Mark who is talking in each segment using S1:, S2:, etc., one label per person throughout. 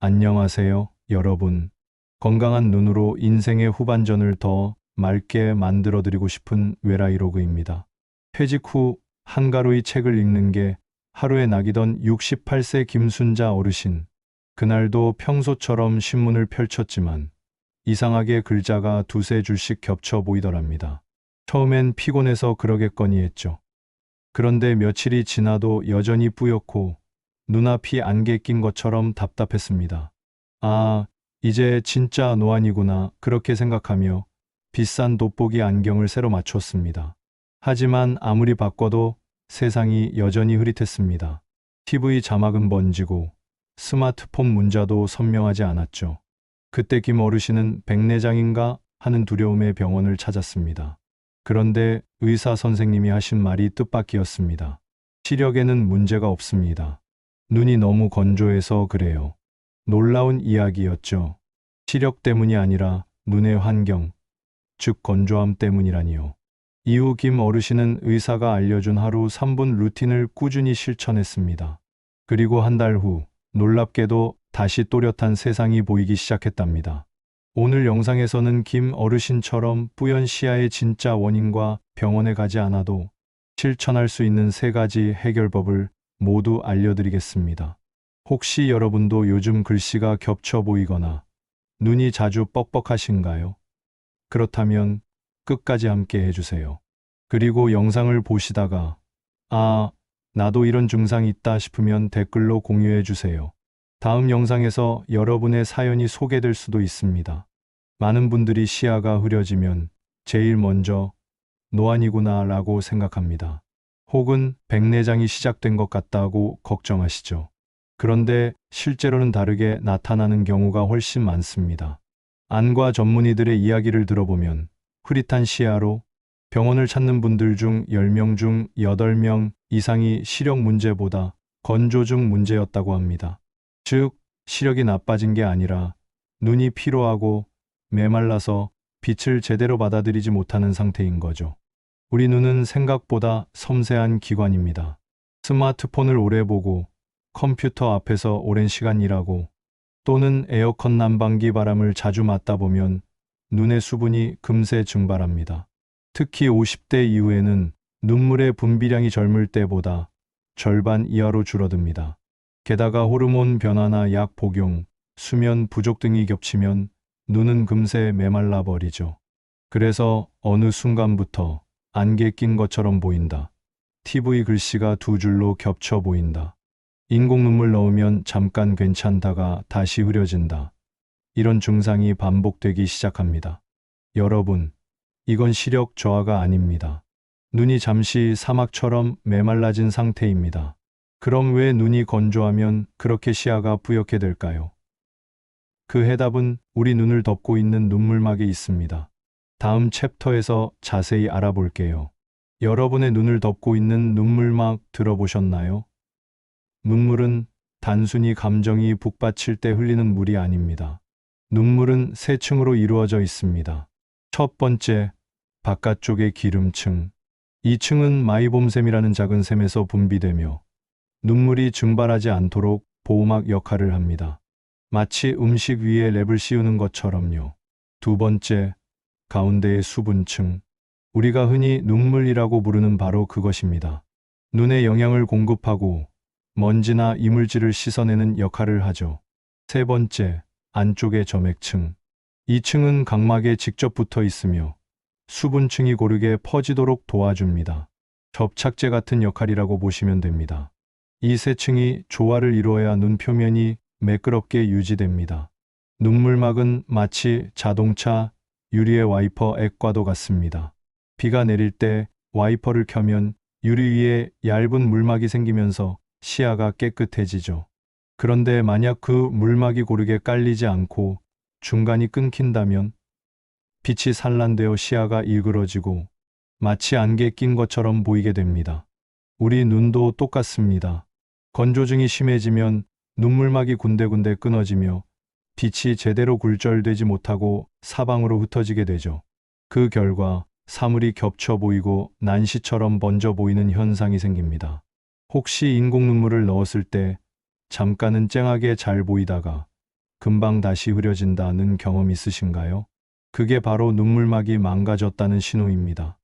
S1: 안녕하세요, 여러분. 건강한 눈으로 인생의 후반전을 더 맑게 만들어드리고 싶은 외라이로그입니다. 퇴직 후 한가로이 책을 읽는 게 하루에 낙이던 68세 김순자 어르신. 그날도 평소처럼 신문을 펼쳤지만 이상하게 글자가 두세 줄씩 겹쳐 보이더랍니다. 처음엔 피곤해서 그러겠거니 했죠. 그런데 며칠이 지나도 여전히 뿌옇고 눈앞이 안개 낀 것처럼 답답했습니다. 아, 이제 진짜 노안이구나 그렇게 생각하며 비싼 돋보기 안경을 새로 맞췄습니다. 하지만 아무리 바꿔도 세상이 여전히 흐릿했습니다. TV 자막은 번지고 스마트폰 문자도 선명하지 않았죠. 그때 김 어르신은 백내장인가 하는 두려움에 병원을 찾았습니다. 그런데 의사 선생님이 하신 말이 뜻밖이었습니다. 시력에는 문제가 없습니다. 눈이 너무 건조해서 그래요. 놀라운 이야기였죠. 시력 때문이 아니라 눈의 환경, 즉 건조함 때문이라니요. 이후 김 어르신은 의사가 알려준 하루 3분 루틴을 꾸준히 실천했습니다. 그리고 한 달 후 놀랍게도 다시 또렷한 세상이 보이기 시작했답니다. 오늘 영상에서는 김 어르신처럼 뿌연 시야의 진짜 원인과 병원에 가지 않아도 실천할 수 있는 3가지 해결법을 모두 알려드리겠습니다. 혹시 여러분도 요즘 글씨가 겹쳐 보이거나 눈이 자주 뻑뻑하신가요? 그렇다면 끝까지 함께 해주세요. 그리고 영상을 보시다가 아, 나도 이런 증상이 있다 싶으면 댓글로 공유해 주세요. 다음 영상에서 여러분의 사연이 소개될 수도 있습니다. 많은 분들이 시야가 흐려지면 제일 먼저 노안이구나 라고 생각합니다. 혹은 백내장이 시작된 것 같다고 걱정하시죠. 그런데 실제로는 다르게 나타나는 경우가 훨씬 많습니다. 안과 전문의들의 이야기를 들어보면 흐릿한 시야로 병원을 찾는 분들 중 10명 중 8명 이상이 시력 문제보다 건조증 문제였다고 합니다. 즉, 시력이 나빠진 게 아니라 눈이 피로하고 메말라서 빛을 제대로 받아들이지 못하는 상태인 거죠. 우리 눈은 생각보다 섬세한 기관입니다. 스마트폰을 오래 보고 컴퓨터 앞에서 오랜 시간 일하고 또는 에어컨 난방기 바람을 자주 맞다 보면 눈의 수분이 금세 증발합니다. 특히 50대 이후에는 눈물의 분비량이 젊을 때보다 절반 이하로 줄어듭니다. 게다가 호르몬 변화나 약 복용, 수면 부족 등이 겹치면 눈은 금세 메말라 버리죠. 그래서 어느 순간부터 안개 낀 것처럼 보인다. TV 글씨가 2줄로 겹쳐 보인다. 인공 눈물 넣으면 잠깐 괜찮다가 다시 흐려진다. 이런 증상이 반복되기 시작합니다. 여러분, 이건 시력 저하가 아닙니다. 눈이 잠시 사막처럼 메말라진 상태입니다. 그럼 왜 눈이 건조하면 그렇게 시야가 뿌옇게 될까요? 그 해답은 우리 눈을 덮고 있는 눈물막에 있습니다. 다음 챕터에서 자세히 알아볼게요. 여러분의 눈을 덮고 있는 눈물막 들어보셨나요? 눈물은 단순히 감정이 북받칠 때 흘리는 물이 아닙니다. 눈물은 3층으로 이루어져 있습니다. 첫 번째, 바깥쪽의 기름층. 이 층은 마이봄샘이라는 작은 샘에서 분비되며 눈물이 증발하지 않도록 보호막 역할을 합니다. 마치 음식 위에 랩을 씌우는 것처럼요. 두 번째, 가운데의 수분층. 우리가 흔히 눈물이라고 부르는 바로 그것입니다. 눈에 영양을 공급하고 먼지나 이물질을 씻어내는 역할을 하죠. 세 번째, 안쪽의 점액층. 이 층은 각막에 직접 붙어 있으며 수분층이 고르게 퍼지도록 도와줍니다. 접착제 같은 역할이라고 보시면 됩니다. 이 세 층이 조화를 이루어야 눈 표면이 매끄럽게 유지됩니다. 눈물막은 마치 자동차 유리의 와이퍼 액과도 같습니다. 비가 내릴 때 와이퍼를 켜면 유리 위에 얇은 물막이 생기면서 시야가 깨끗해지죠. 그런데 만약 그 물막이 고르게 깔리지 않고 중간이 끊긴다면 빛이 산란되어 시야가 일그러지고 마치 안개 낀 것처럼 보이게 됩니다. 우리 눈도 똑같습니다. 건조증이 심해지면 눈물막이 군데군데 끊어지며 빛이 제대로 굴절되지 못하고 사방으로 흩어지게 되죠. 그 결과 사물이 겹쳐 보이고 난시처럼 번져 보이는 현상이 생깁니다. 혹시 인공 눈물을 넣었을 때 잠깐은 쨍하게 잘 보이다가 금방 다시 흐려진다는 경험 있으신가요? 그게 바로 눈물막이 망가졌다는 신호입니다.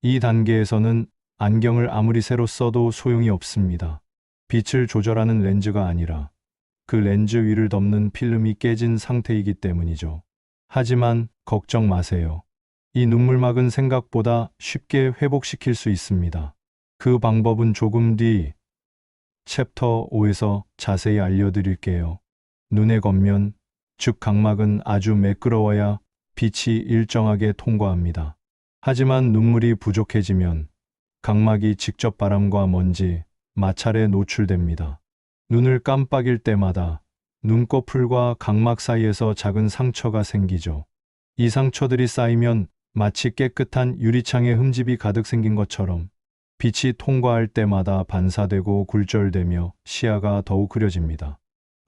S1: 이 단계에서는 안경을 아무리 새로 써도 소용이 없습니다. 빛을 조절하는 렌즈가 아니라 그 렌즈 위를 덮는 필름이 깨진 상태이기 때문이죠. 하지만 걱정 마세요. 이 눈물막은 생각보다 쉽게 회복시킬 수 있습니다. 그 방법은 조금 뒤 챕터 5에서 자세히 알려드릴게요. 눈의 겉면, 즉 각막은 아주 매끄러워야 빛이 일정하게 통과합니다. 하지만 눈물이 부족해지면 각막이 직접 바람과 먼지, 마찰에 노출됩니다. 눈을 깜빡일 때마다 눈꺼풀과 각막 사이에서 작은 상처가 생기죠. 이 상처들이 쌓이면 마치 깨끗한 유리창에 흠집이 가득 생긴 것처럼 빛이 통과할 때마다 반사되고 굴절되며 시야가 더욱 흐려집니다.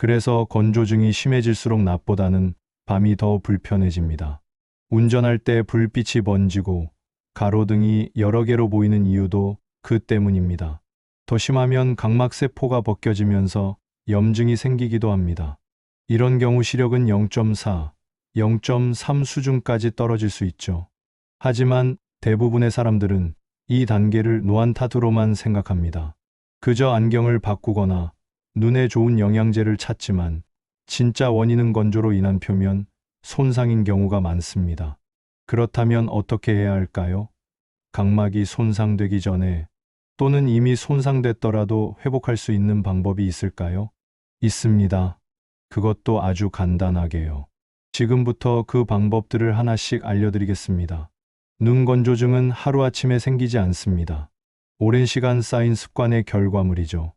S1: 그래서 건조증이 심해질수록 낮보다는 밤이 더 불편해집니다. 운전할 때 불빛이 번지고 가로등이 여러 개로 보이는 이유도 그 때문입니다. 더 심하면 각막세포가 벗겨지면서 염증이 생기기도 합니다. 이런 경우 시력은 0.4, 0.3 수준까지 떨어질 수 있죠. 하지만 대부분의 사람들은 이 단계를 노안 탓으로만 생각합니다. 그저 안경을 바꾸거나 눈에 좋은 영양제를 찾지만 진짜 원인은 건조로 인한 표면 손상인 경우가 많습니다. 그렇다면 어떻게 해야 할까요? 각막이 손상되기 전에 또는 이미 손상됐더라도 회복할 수 있는 방법이 있을까요? 있습니다. 그것도 아주 간단하게요. 지금부터 그 방법들을 하나씩 알려드리겠습니다. 눈 건조증은 하루아침에 생기지 않습니다. 오랜 시간 쌓인 습관의 결과물이죠.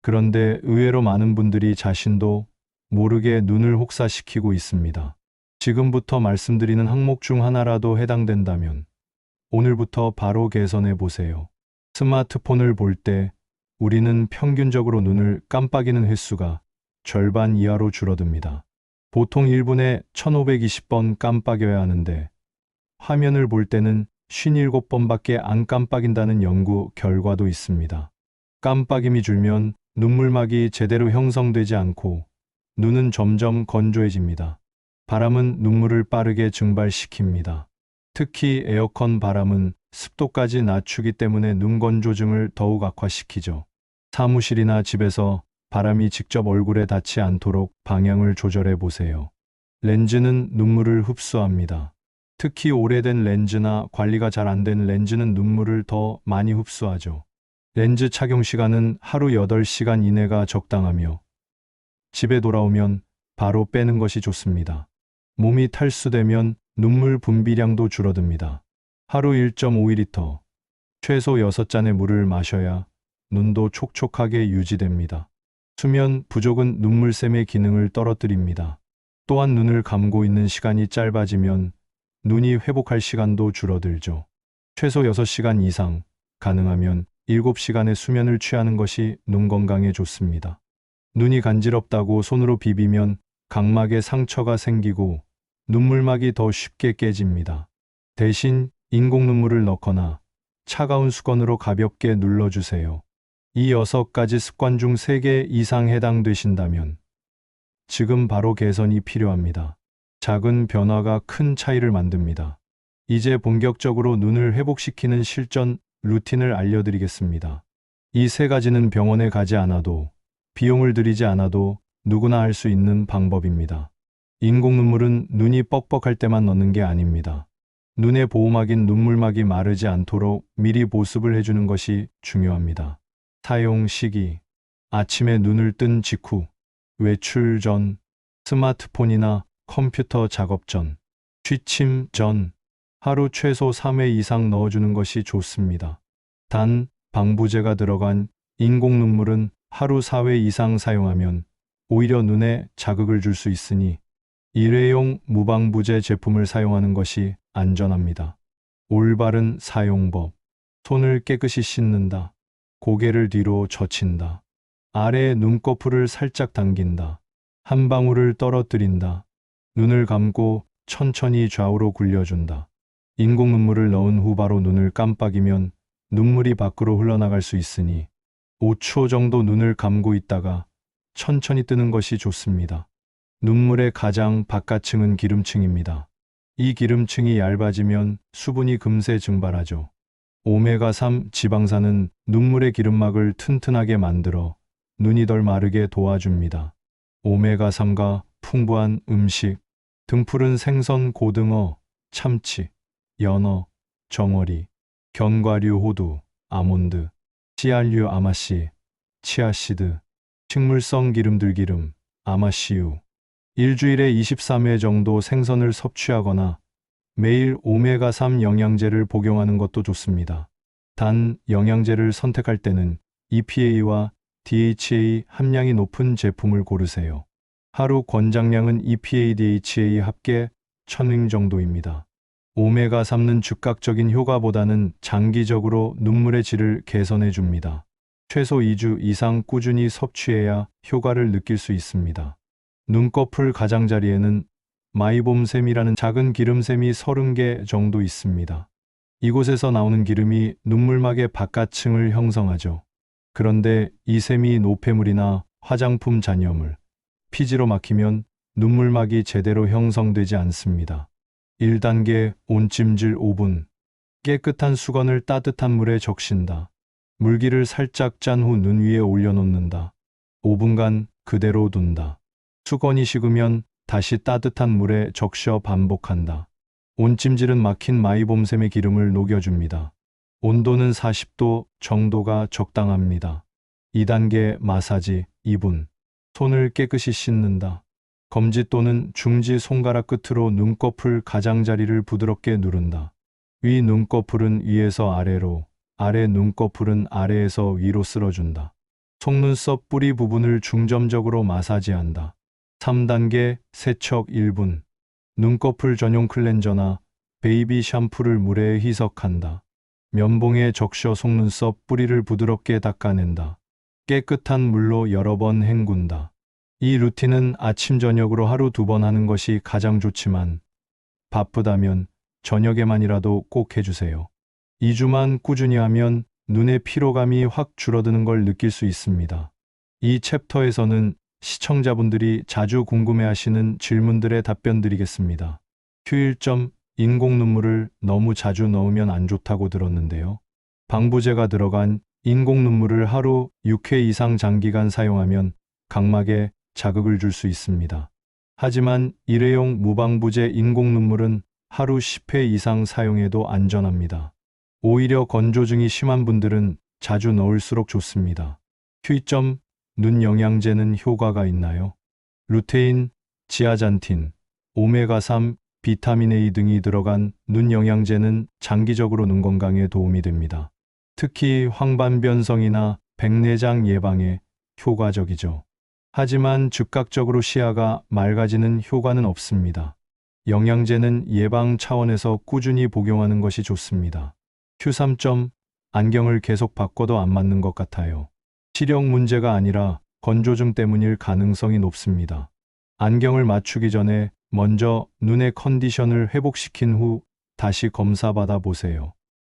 S1: 그런데 의외로 많은 분들이 자신도 모르게 눈을 혹사시키고 있습니다. 지금부터 말씀드리는 항목 중 하나라도 해당된다면 오늘부터 바로 개선해 보세요. 스마트폰을 볼 때 우리는 평균적으로 눈을 깜빡이는 횟수가 절반 이하로 줄어듭니다. 보통 1분에 1520번 깜빡여야 하는데 화면을 볼 때는 57번밖에 안 깜빡인다는 연구 결과도 있습니다. 깜빡임이 줄면 눈물막이 제대로 형성되지 않고 눈은 점점 건조해집니다. 바람은 눈물을 빠르게 증발시킵니다. 특히 에어컨 바람은 습도까지 낮추기 때문에 눈 건조증을 더욱 악화시키죠. 사무실이나 집에서 바람이 직접 얼굴에 닿지 않도록 방향을 조절해 보세요. 렌즈는 눈물을 흡수합니다. 특히 오래된 렌즈나 관리가 잘 안 된 렌즈는 눈물을 더 많이 흡수하죠. 렌즈 착용 시간은 하루 8시간 이내가 적당하며 집에 돌아오면 바로 빼는 것이 좋습니다. 몸이 탈수되면 눈물 분비량도 줄어듭니다. 하루 1.5리터, 최소 6잔의 물을 마셔야 눈도 촉촉하게 유지됩니다. 수면 부족은 눈물샘의 기능을 떨어뜨립니다. 또한 눈을 감고 있는 시간이 짧아지면 눈이 회복할 시간도 줄어들죠. 최소 6시간 이상, 가능하면 7시간의 수면을 취하는 것이 눈 건강에 좋습니다. 눈이 간지럽다고 손으로 비비면 각막에 상처가 생기고 눈물막이 더 쉽게 깨집니다. 대신 인공 눈물을 넣거나 차가운 수건으로 가볍게 눌러주세요. 이 6가지 습관 중 3개 이상 해당되신다면 지금 바로 개선이 필요합니다. 작은 변화가 큰 차이를 만듭니다. 이제 본격적으로 눈을 회복시키는 실전 루틴을 알려드리겠습니다. 이 3가지는 병원에 가지 않아도 비용을 들이지 않아도 누구나 할 수 있는 방법입니다. 인공 눈물은 눈이 뻑뻑할 때만 넣는 게 아닙니다. 눈의 보호막인 눈물막이 마르지 않도록 미리 보습을 해주는 것이 중요합니다. 사용 시기: 아침에 눈을 뜬 직후, 외출 전, 스마트폰이나 컴퓨터 작업 전, 취침 전, 하루 최소 3회 이상 넣어주는 것이 좋습니다. 단, 방부제가 들어간 인공 눈물은 하루 4회 이상 사용하면 오히려 눈에 자극을 줄 수 있으니 일회용 무방부제 제품을 사용하는 것이 안전합니다. 올바른 사용법: 손을 깨끗이 씻는다. 고개를 뒤로 젖힌다. 아래의 눈꺼풀을 살짝 당긴다. 한 방울을 떨어뜨린다. 눈을 감고 천천히 좌우로 굴려준다. 인공 눈물을 넣은 후 바로 눈을 깜빡이면 눈물이 밖으로 흘러나갈 수 있으니 5초 정도 눈을 감고 있다가 천천히 뜨는 것이 좋습니다. 눈물의 가장 바깥층은 기름층입니다. 이 기름층이 얇아지면 수분이 금세 증발하죠. 오메가3 지방산은 눈물의 기름막을 튼튼하게 만들어 눈이 덜 마르게 도와줍니다. 오메가3가 풍부한 음식, 등푸른 생선, 고등어, 참치, 연어, 정어리, 견과류, 호두, 아몬드, 씨알류, 아마씨, 치아씨드, 식물성 기름들기름, 아마씨유. 일주일에 23회 정도 생선을 섭취하거나 매일 오메가3 영양제를 복용하는 것도 좋습니다. 단, 영양제를 선택할 때는 EPA와 DHA 함량이 높은 제품을 고르세요. 하루 권장량은 EPA, DHA 합계 1000ing 정도입니다. 오메가3는 즉각적인 효과보다는 장기적으로 눈물의 질을 개선해 줍니다. 최소 2주 이상 꾸준히 섭취해야 효과를 느낄 수 있습니다. 눈꺼풀 가장자리에는 마이봄샘이라는 작은 기름샘이 30개 정도 있습니다. 이곳에서 나오는 기름이 눈물막의 바깥층을 형성하죠. 그런데 이 샘이 노폐물이나 화장품 잔여물, 피지로 막히면 눈물막이 제대로 형성되지 않습니다. 1단계 온찜질 5분. 깨끗한 수건을 따뜻한 물에 적신다. 물기를 살짝 짠 후 눈 위에 올려놓는다. 5분간 그대로 둔다. 수건이 식으면 다시 따뜻한 물에 적셔 반복한다. 온찜질은 막힌 마이봄샘의 기름을 녹여줍니다. 온도는 40도 정도가 적당합니다. 2단계 마사지 2분. 손을 깨끗이 씻는다. 검지 또는 중지 손가락 끝으로 눈꺼풀 가장자리를 부드럽게 누른다. 위 눈꺼풀은 위에서 아래로, 아래 눈꺼풀은 아래에서 위로 쓸어준다. 속눈썹 뿌리 부분을 중점적으로 마사지한다. 3단계 세척 1분. 눈꺼풀 전용 클렌저나 베이비 샴푸를 물에 희석한다. 면봉에 적셔 속눈썹 뿌리를 부드럽게 닦아낸다. 깨끗한 물로 여러 번 헹군다. 이 루틴은 아침 저녁으로 하루 2번 하는 것이 가장 좋지만 바쁘다면 저녁에만이라도 꼭 해주세요. 2주만 꾸준히 하면 눈의 피로감이 확 줄어드는 걸 느낄 수 있습니다. 이 챕터에서는 시청자분들이 자주 궁금해하시는 질문들에 답변 드리겠습니다. 휴일점, 인공 눈물을 너무 자주 넣으면 안 좋다고 들었는데요. 방부제가 들어간 인공 눈물을 하루 6회 이상 장기간 사용하면 각막에 자극을 줄 수 있습니다. 하지만 일회용 무방부제 인공 눈물은 하루 10회 이상 사용해도 안전합니다. 오히려 건조증이 심한 분들은 자주 넣을수록 좋습니다. 휴이점, 눈 영양제는 효과가 있나요? 루테인, 지아잔틴, 오메가3, 비타민 A 등이 들어간 눈 영양제는 장기적으로 눈 건강에 도움이 됩니다. 특히 황반변성이나 백내장 예방에 효과적이죠. 하지만 즉각적으로 시야가 맑아지는 효과는 없습니다. 영양제는 예방 차원에서 꾸준히 복용하는 것이 좋습니다. 휴3점, 안경을 계속 바꿔도 안 맞는 것 같아요. 시력 문제가 아니라 건조증 때문일 가능성이 높습니다. 안경을 맞추기 전에 먼저 눈의 컨디션을 회복시킨 후 다시 검사받아 보세요.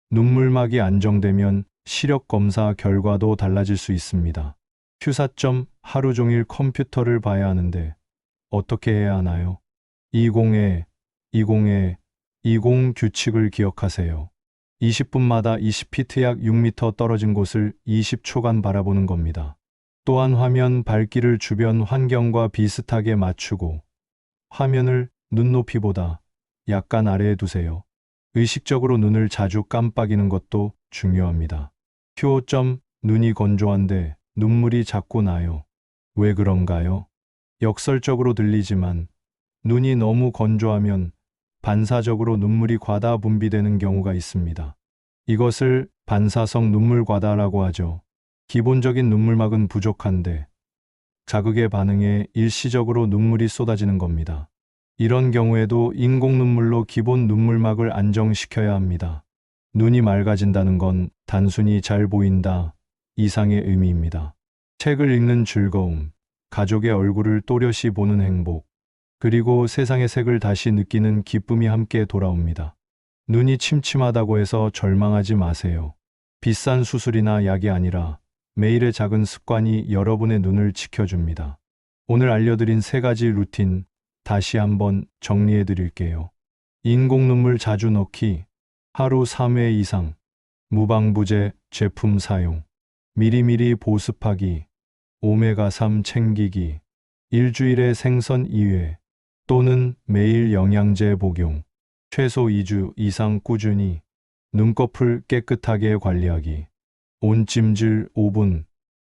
S1: 눈물막이 안정되면 시력 검사 결과도 달라질 수 있습니다. 휴4점, 하루 종일 컴퓨터를 봐야 하는데 어떻게 해야 하나요? 20에 20 규칙을 기억하세요. 20분마다 20피트 약 6m 떨어진 곳을 20초간 바라보는 겁니다. 또한 화면 밝기를 주변 환경과 비슷하게 맞추고 화면을 눈높이보다 약간 아래에 두세요. 의식적으로 눈을 자주 깜빡이는 것도 중요합니다. 휴5점, 눈이 건조한데 눈물이 자꾸 나요. 왜 그런가요? 역설적으로 들리지만 눈이 너무 건조하면 반사적으로 눈물이 과다 분비되는 경우가 있습니다. 이것을 반사성 눈물 과다라고 하죠. 기본적인 눈물막은 부족한데 자극에 반응해 일시적으로 눈물이 쏟아지는 겁니다. 이런 경우에도 인공 눈물로 기본 눈물막을 안정시켜야 합니다. 눈이 맑아진다는 건 단순히 잘 보인다 이상의 의미입니다. 책을 읽는 즐거움, 가족의 얼굴을 또렷이 보는 행복, 그리고 세상의 색을 다시 느끼는 기쁨이 함께 돌아옵니다. 눈이 침침하다고 해서 절망하지 마세요. 비싼 수술이나 약이 아니라 매일의 작은 습관이 여러분의 눈을 지켜줍니다. 오늘 알려드린 3가지 루틴 다시 한번 정리해 드릴게요. 인공 눈물 자주 넣기, 하루 3회 이상, 무방부제 제품 사용, 미리미리 보습하기, 오메가3 챙기기, 일주일에 생선 2회 또는 매일 영양제 복용, 최소 2주 이상 꾸준히 눈꺼풀 깨끗하게 관리하기, 온찜질 5분,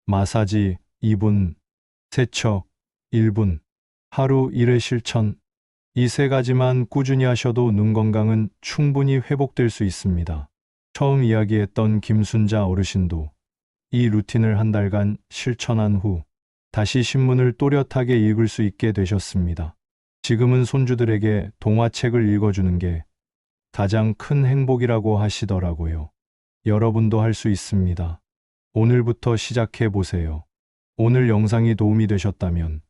S1: 마사지 2분, 세척 1분, 하루 1회 실천. 이 3가지만 꾸준히 하셔도 눈 건강은 충분히 회복될 수 있습니다. 처음 이야기했던 김순자 어르신도 이 루틴을 한 달간 실천한 후 다시 신문을 또렷하게 읽을 수 있게 되셨습니다. 지금은 손주들에게 동화책을 읽어주는 게 가장 큰 행복이라고 하시더라고요. 여러분도 할 수 있습니다. 오늘부터 시작해 보세요. 오늘 영상이 도움이 되셨다면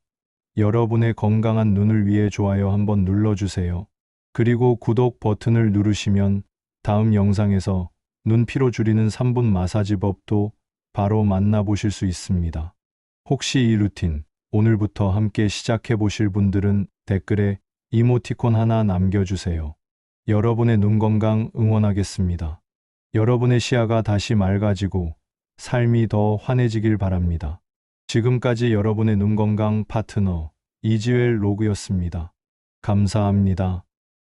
S1: 여러분의 건강한 눈을 위해 좋아요 한번 눌러주세요. 그리고 구독 버튼을 누르시면 다음 영상에서 눈 피로 줄이는 3분 마사지법도 바로 만나보실 수 있습니다. 혹시 이 루틴 오늘부터 함께 시작해 보실 분들은 댓글에 이모티콘 하나 남겨주세요. 여러분의 눈 건강 응원하겠습니다. 여러분의 시야가 다시 맑아지고 삶이 더 환해지길 바랍니다. 지금까지 여러분의 눈 건강 파트너 이지웰 로그였습니다. 감사합니다.